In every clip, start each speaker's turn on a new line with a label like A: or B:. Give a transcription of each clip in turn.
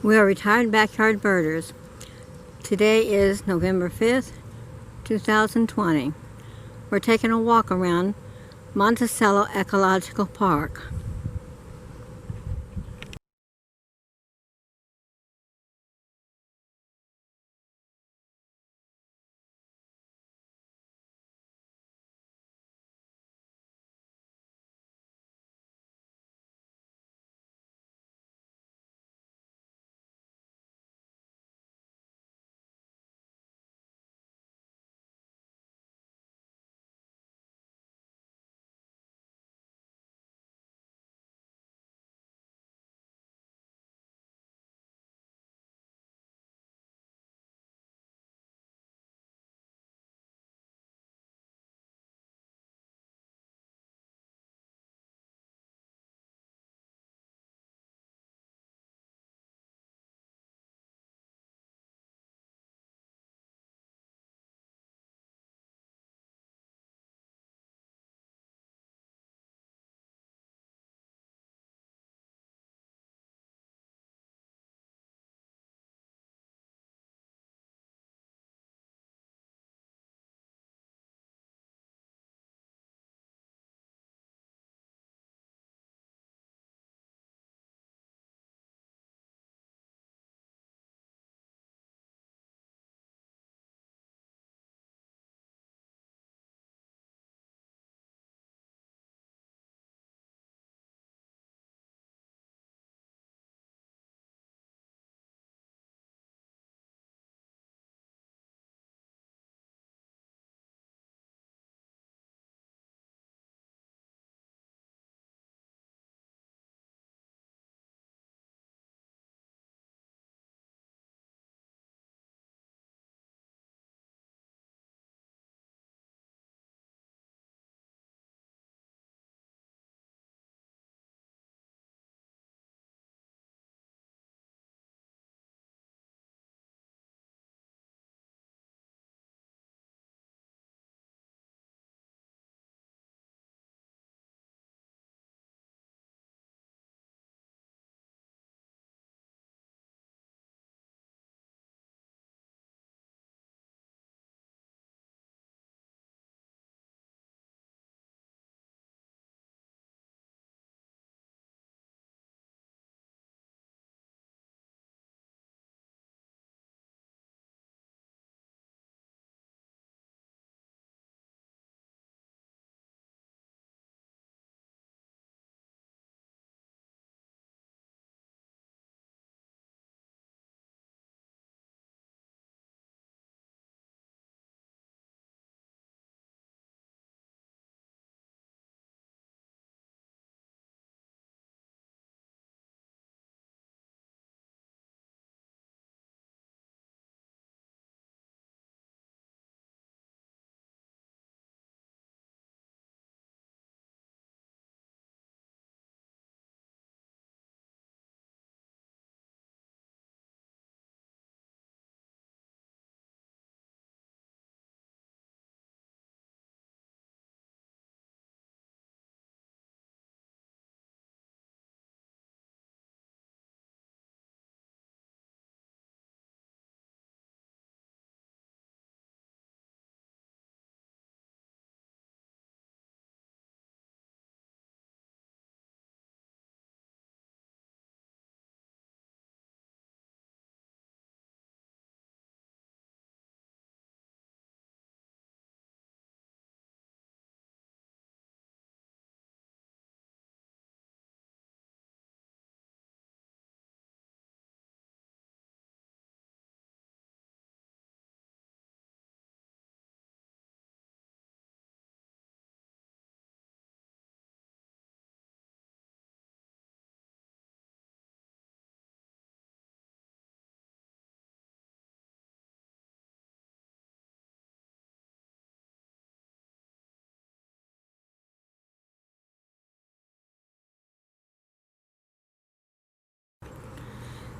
A: We are retired backyard birders. Today is November 5th, 2020. We're taking a walk around Monticello Ecological Park.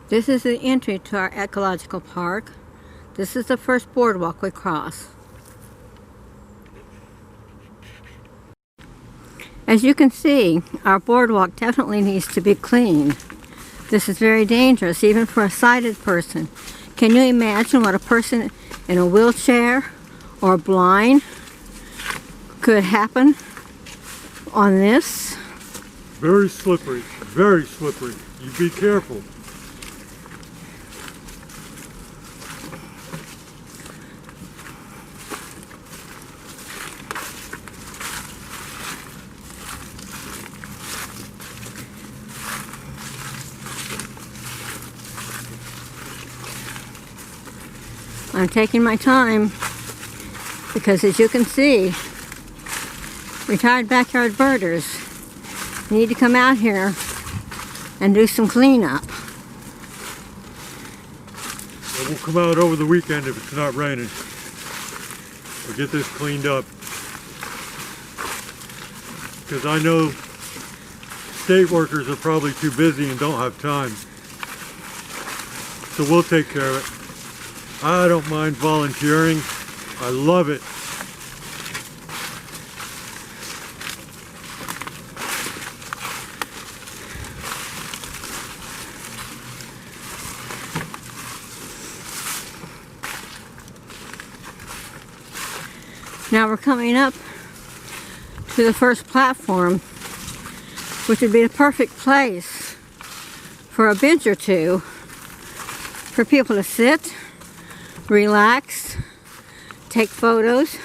A: This is the entry to our ecological park. This is the first boardwalk we cross. As you can see, our boardwalk definitely needs to be cleaned. This is very dangerous, even for a sighted person. Can you imagine what a person in a wheelchair or blind could happen on this?
B: Very slippery, very slippery. You be careful.
A: I'm taking my time because, as you can see, retired backyard birders need to come out here and do some cleanup.
B: We'll come out over the weekend if it's not raining. We'll get this cleaned up. Because I know state workers are probably too busy and don't have time. So we'll take care of it. I don't mind volunteering. I love it.
A: Now we're coming up to the first platform, which would be the perfect place for a bench or two for people to sit, relax, take photos.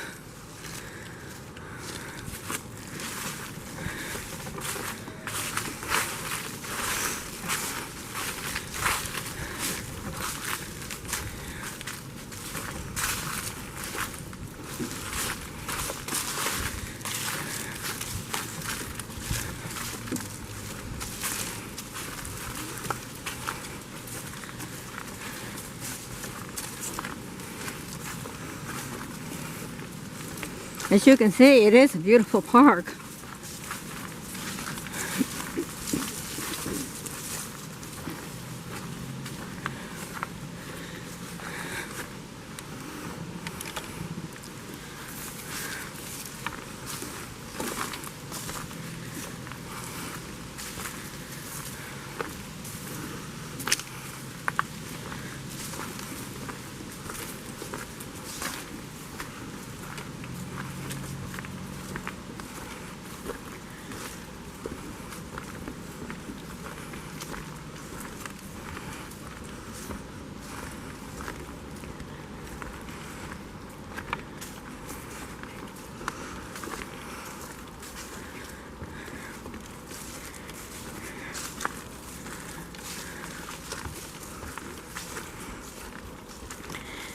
A: As you can see, it is a beautiful park.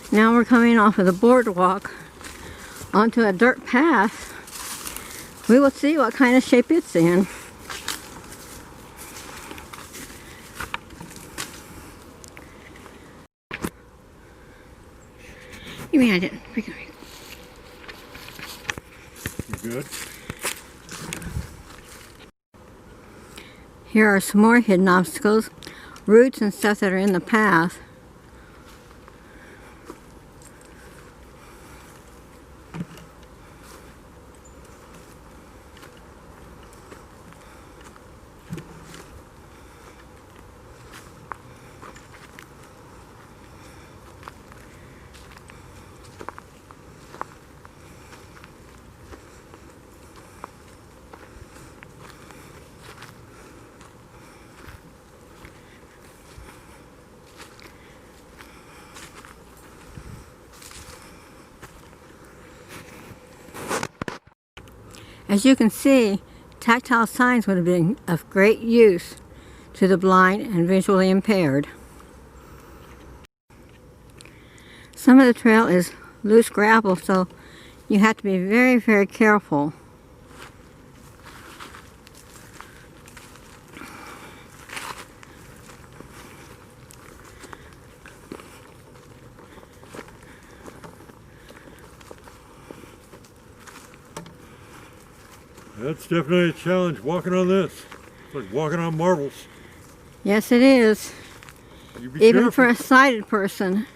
A: Now we're coming off of the boardwalk onto a dirt path. We will see what kind of shape it's in. You mean I didn't?
B: You good?
A: Here are some more hidden obstacles, roots and stuff that are in the path. As you can see, tactile signs would have been of great use to the blind and visually impaired. Some of the trail is loose gravel, so you have to be very, very careful.
B: That's definitely a challenge, walking on this. It's like walking on marbles.
A: Yes, it is.
B: You be
A: Even
B: careful.
A: for a sighted person.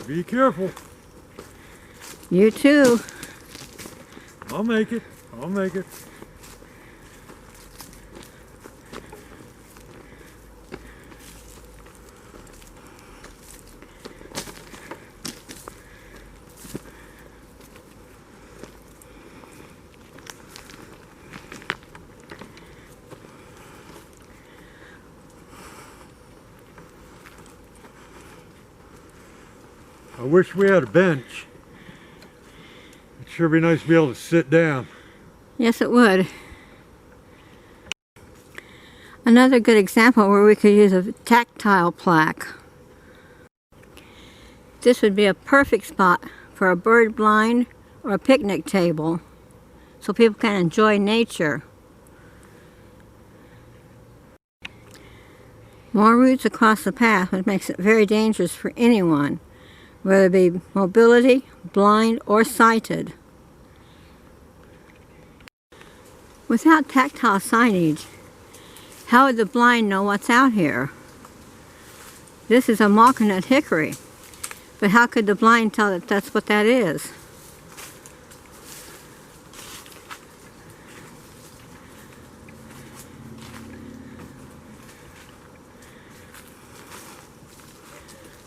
B: Be careful.
A: You too.
B: I'll make it. I'll make it. I wish we had a bench. It'd sure be nice to be able to sit down.
A: Yes, it would. Another good example where we could use a tactile plaque. This would be a perfect spot for a bird blind or a picnic table, so people can enjoy nature. More routes across the path, which makes it very dangerous for anyone, whether it be mobility, blind, or sighted. Without tactile signage, how would the blind know what's out here? This is a mock-nut hickory, but how could the blind tell that that's what that is?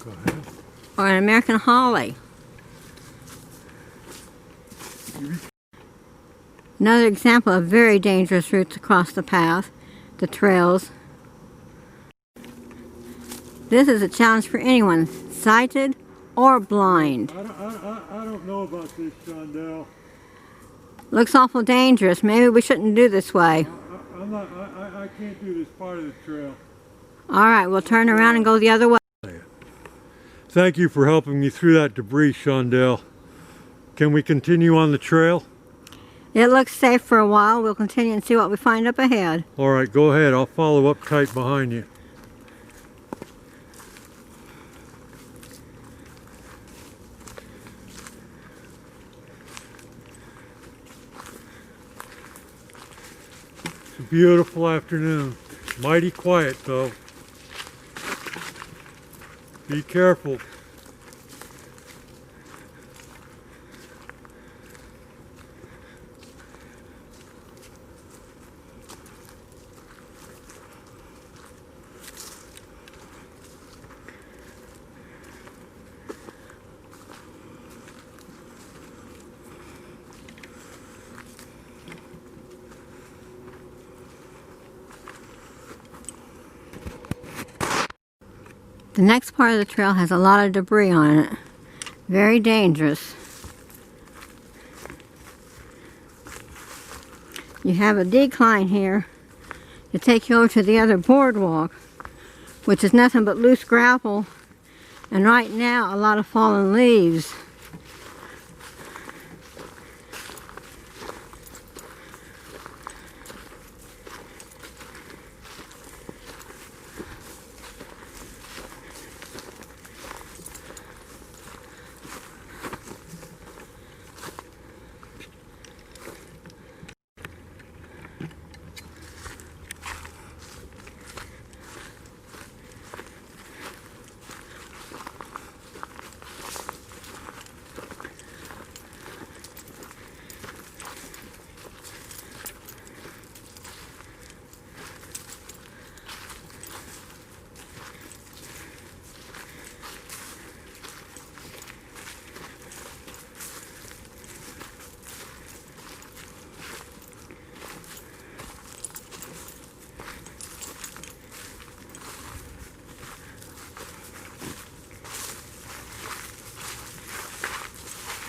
B: Go ahead.
A: Or an American holly. Another example of very dangerous routes across the path, the trails. This is a challenge for anyone, sighted or blind.
B: I don't know about this, Shondell.
A: Looks awful dangerous. Maybe we shouldn't do this way.
B: I can't do this part of the trail.
A: Alright, we'll turn around and go the other way.
B: Thank you for helping me through that debris, Shondell. Can we continue on the trail?
A: It looks safe for a while. We'll continue and see what we find up ahead.
B: Alright, go ahead. I'll follow up tight behind you. It's a beautiful afternoon. Mighty quiet though. Be careful.
A: The next part of the trail has a lot of debris on it. Very dangerous. You have a decline here to take you over to the other boardwalk, which is nothing but loose gravel, and right now a lot of fallen leaves.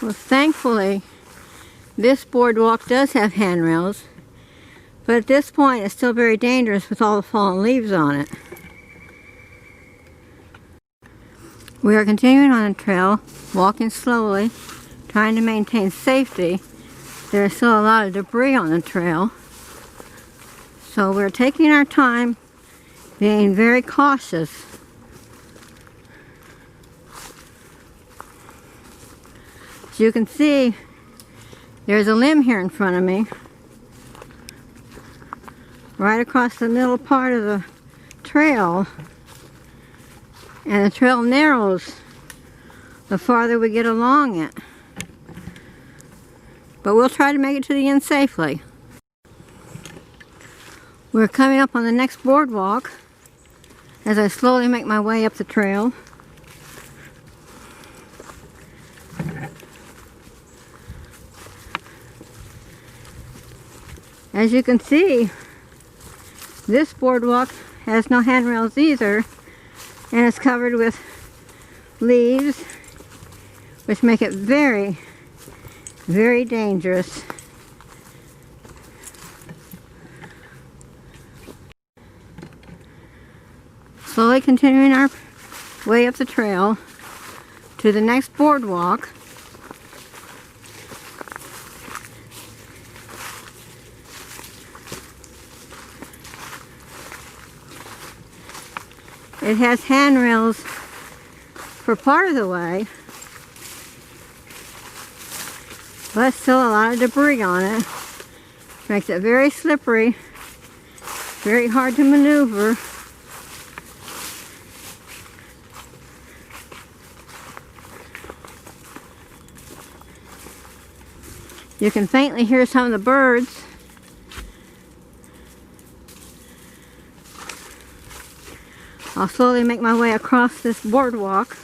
A: Well, thankfully, this boardwalk does have handrails, but at this point it's still very dangerous with all the fallen leaves on it. We are continuing on the trail, walking slowly, trying to maintain safety. There is still a lot of debris on the trail, so we're taking our time, being very cautious. As you can see, there's a limb here in front of me, right across the middle part of the trail, and the trail narrows the farther we get along it. But we'll try to make it to the end safely. We're coming up on the next boardwalk as I slowly make my way up the trail. As you can see, this boardwalk has no handrails either, and it's covered with leaves which make it very, very dangerous. Slowly continuing our way up the trail to the next boardwalk. It has handrails for part of the way, but still a lot of debris on it. Makes it very slippery, very hard to maneuver. You can faintly hear some of the birds. I'll slowly make my way across this boardwalk.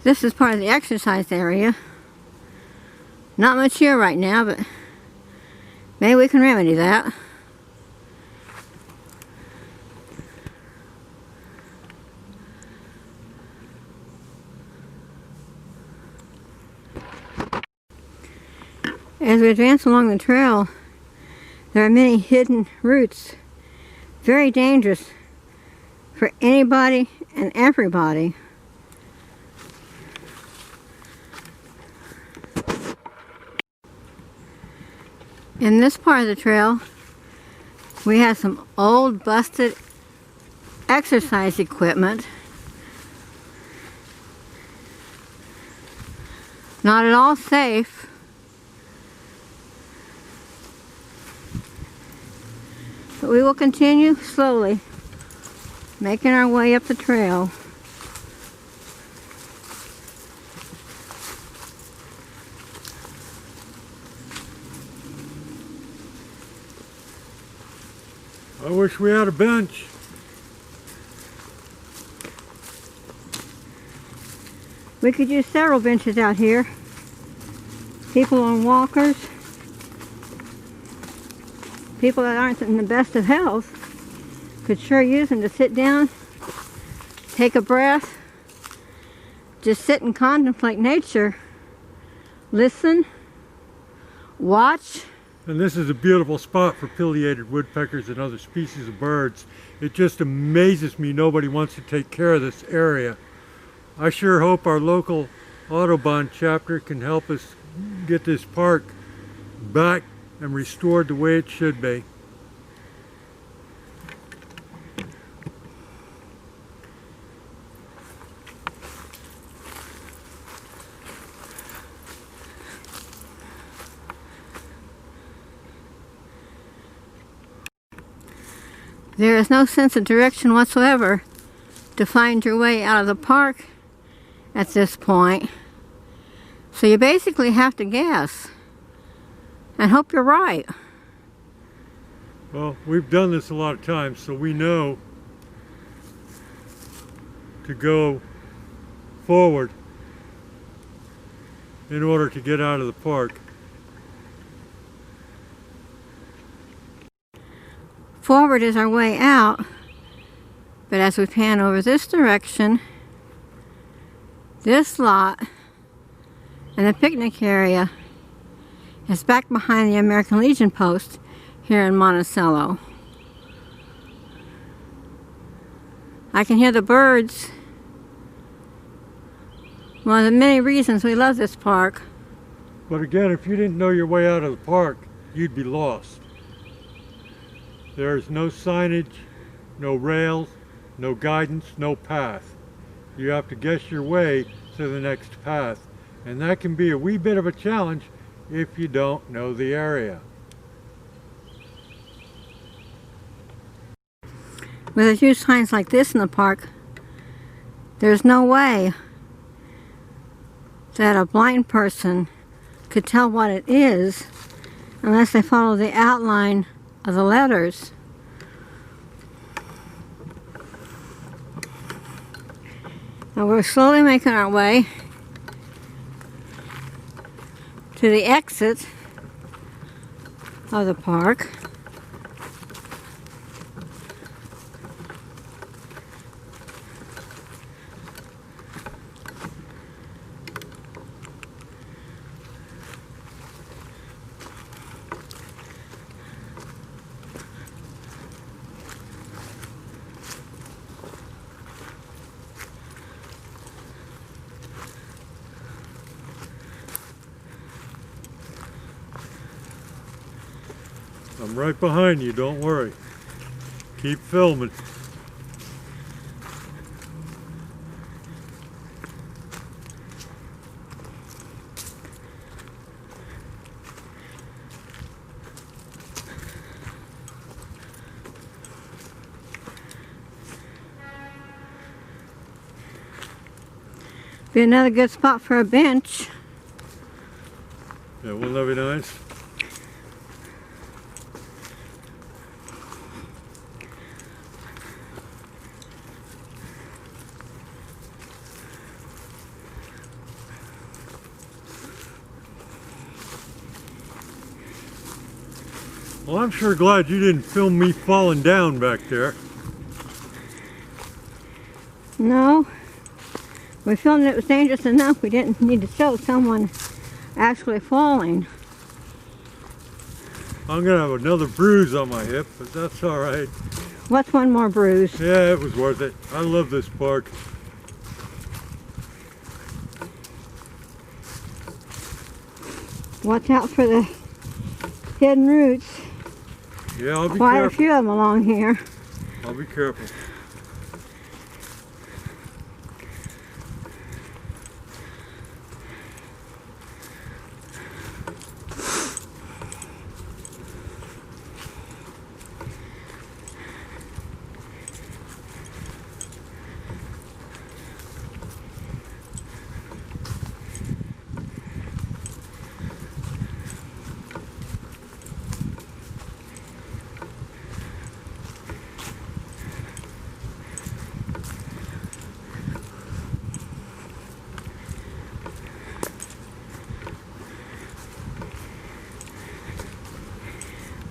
A: This is part of the exercise area. Not much here right now, but maybe we can remedy that. As we advance along the trail, there are many hidden roots. Very dangerous for anybody and everybody. In this part of the trail, we have some old busted exercise equipment. Not at all safe. But we will continue slowly, making our way up the trail.
B: I wish we had a bench.
A: We could use several benches out here. People on walkers, people that aren't in the best of health, could sure use them to sit down, take a breath, just sit and contemplate nature, listen, watch.
B: And this is a beautiful spot for pileated woodpeckers and other species of birds. It just amazes me nobody wants to take care of this area. I sure hope our local Audubon chapter can help us get this park back and restored the way it should be.
A: There is no sense of direction whatsoever to find your way out of the park at this point. So you basically have to guess and hope you're right.
B: Well, we've done this a lot of times, so we know to go forward in order to get out of the park.
A: Forward is our way out, but as we pan over this direction, this lot and the picnic area is back behind the American Legion post here in Monticello. I can hear the birds One of the many reasons we love this park.
B: But again, if you didn't know your way out of the park, you'd be lost. There's no signage, no rails, no guidance, no path. You have to guess your way to the next path, and that can be a wee bit of a challenge if you don't know the area.
A: With a few signs like this in the park, there's no way that a blind person could tell what it is unless they follow the outline of the letters. Now we're slowly making our way to the exit of the park.
B: I'm right behind you, don't worry. Keep filming.
A: Be another good spot for a bench.
B: Yeah, wouldn't that be nice? Well, I'm sure glad you didn't film me falling down back there.
A: No, we filmed it was dangerous enough. We didn't need to show someone actually falling.
B: I'm gonna have another bruise on my hip, but that's all right.
A: What's one more bruise?
B: Yeah, it was worth it. I love this park.
A: Watch out for the hidden roots.
B: Yeah, I'll be
A: Quite
B: careful.
A: a few of them along here.
B: I'll be careful.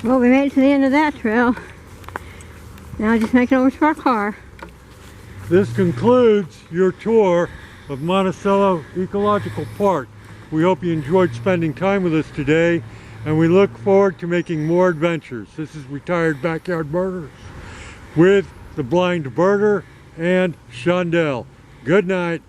A: Well, we made it to the end of that trail. Now just make it over to our car.
B: This concludes your tour of Monticello Ecological Park. We hope you enjoyed spending time with us today, and we look forward to making more adventures. This is Retired Backyard Birders with the Blind Birder and Shondell. Good night.